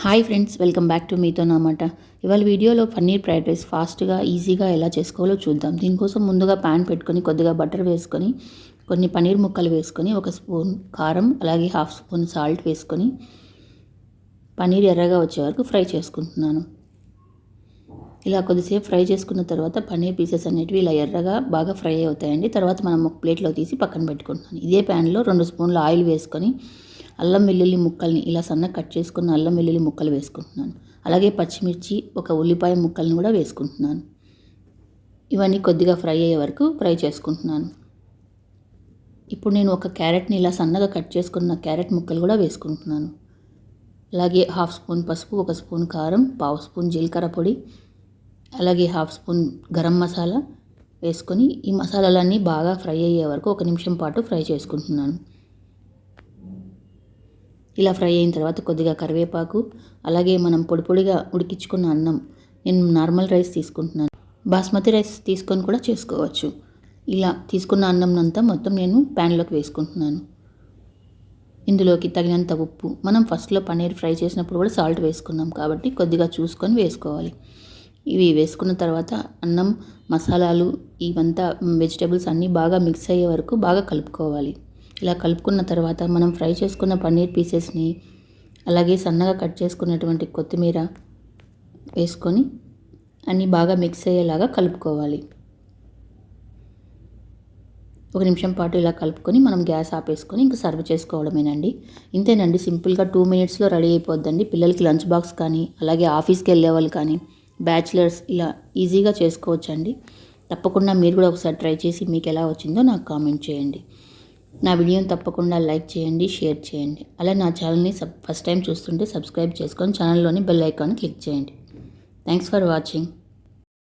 Hi friends, welcome back to మీతోనామాట. ఇవాళ వీడియోలో పన్నీర్ ఫ్రైడ్ రైస్ ఫాస్ట్గా ఈజీగా ఎలా చేసుకోవాలో చూద్దాం. దీనికోసం ముందుగా ప్యాన్ పెట్టుకొని కొద్దిగా బటర్ వేసుకొని కొన్ని పన్నీర్ ముక్కలు వేసుకొని ఒక స్పూన్ కారం అలాగే హాఫ్ స్పూన్ సాల్ట్ వేసుకొని పన్నీర్ ఎర్రగా వచ్చే వరకు ఫ్రై చేసుకుంటున్నాను. ఇలా కొద్దిసేపు ఫ్రై చేసుకున్న తర్వాత పన్నీర్ పీసెస్ అనేటివి ఇలా ఎర్రగా బాగా ఫ్రై అవుతాయండి. తర్వాత మనం ఒక ప్లేట్లో తీసి పక్కన పెట్టుకుంటున్నాను. ఇదే ప్యాన్లో 2 స్పూన్ల ఆయిల్ వేసుకొని అల్లం వెల్లుల్లి ముక్కల్ని ఇలా సన్నగా కట్ చేసుకున్న అల్లం వెల్లుల్లి ముక్కలు వేసుకుంటున్నాను. అలాగే పచ్చిమిర్చి ఒక ఉల్లిపాయ ముక్కల్ని కూడా వేసుకుంటున్నాను. ఇవన్నీ కొద్దిగా ఫ్రై అయ్యే వరకు ఫ్రై చేసుకుంటున్నాను. ఇప్పుడు నేను ఒక క్యారెట్ని ఇలా సన్నగా కట్ చేసుకున్న క్యారెట్ ముక్కలు కూడా వేసుకుంటున్నాను. అలాగే హాఫ్ స్పూన్ పసుపు, ఒక స్పూన్ కారం, పావు స్పూన్ జీలకర్ర పొడి, అలాగే హాఫ్ స్పూన్ గరం మసాలా వేసుకొని ఈ మసాలాలన్నీ బాగా ఫ్రై అయ్యే వరకు 1 నిమిషం పాటు ఫ్రై చేసుకుంటున్నాను. ఇలా ఫ్రై అయిన తర్వాత కొద్దిగా కరివేపాకు, అలాగే మనం పొడి పొడిగా ఉడికించుకున్న అన్నం, నేను నార్మల్ రైస్ తీసుకుంటున్నాను, బాస్మతి రైస్ తీసుకొని కూడా చేసుకోవచ్చు. ఇలా తీసుకున్న అన్నం అంతా మొత్తం నేను ప్యాన్లోకి వేసుకుంటున్నాను. ఇందులోకి తగినంత ఉప్పు, మనం ఫస్ట్లో పన్నీర్ ఫ్రై చేసినప్పుడు కూడా సాల్ట్ వేసుకున్నాం కాబట్టి కొద్దిగా చూసుకొని వేసుకోవాలి. ఇవి వేసుకున్న తర్వాత అన్నం, మసాలాలు ఇవంతా వెజిటేబుల్స్ అన్నీ బాగా మిక్స్ అయ్యే వరకు బాగా కలుపుకోవాలి. ఇలా కలుపుకున్న తర్వాత మనం ఫ్రై చేసుకున్న పన్నీర్ పీసెస్ని అలాగే సన్నగా కట్ చేసుకున్నటువంటి కొత్తిమీర వేసుకొని అన్నీ బాగా మిక్స్ అయ్యేలాగా కలుపుకోవాలి. 1 నిమిషం పాటు ఇలా కలుపుకొని మనం గ్యాస్ ఆపేసుకొని ఇంకా సర్వ్ చేసుకోవడమేనండి. ఇంతేనండి, సింపుల్గా 2 మినిట్స్లో రెడీ అయిపోద్దండి. పిల్లలకి లంచ్ బాక్స్ కానీ అలాగే ఆఫీస్కి వెళ్ళే వాళ్ళు కానీ బ్యాచిలర్స్ ఇలా ఈజీగా చేసుకోవచ్చండి. తప్పకుండా మీరు కూడా ఒకసారి ట్రై చేసి మీకు ఎలా వచ్చిందో నాకు కామెంట్ చేయండి. నా వీడియోని తప్పకుండా లైక్ చేయండి, షేర్ చేయండి. అలా నా ఛానల్ని ఫస్ట్ టైం చూస్తుంటే సబ్స్క్రైబ్ చేసుకొని ఛానల్లోని బెల్ ఐకాన్ క్లిక్ చేయండి. Thanks for watching.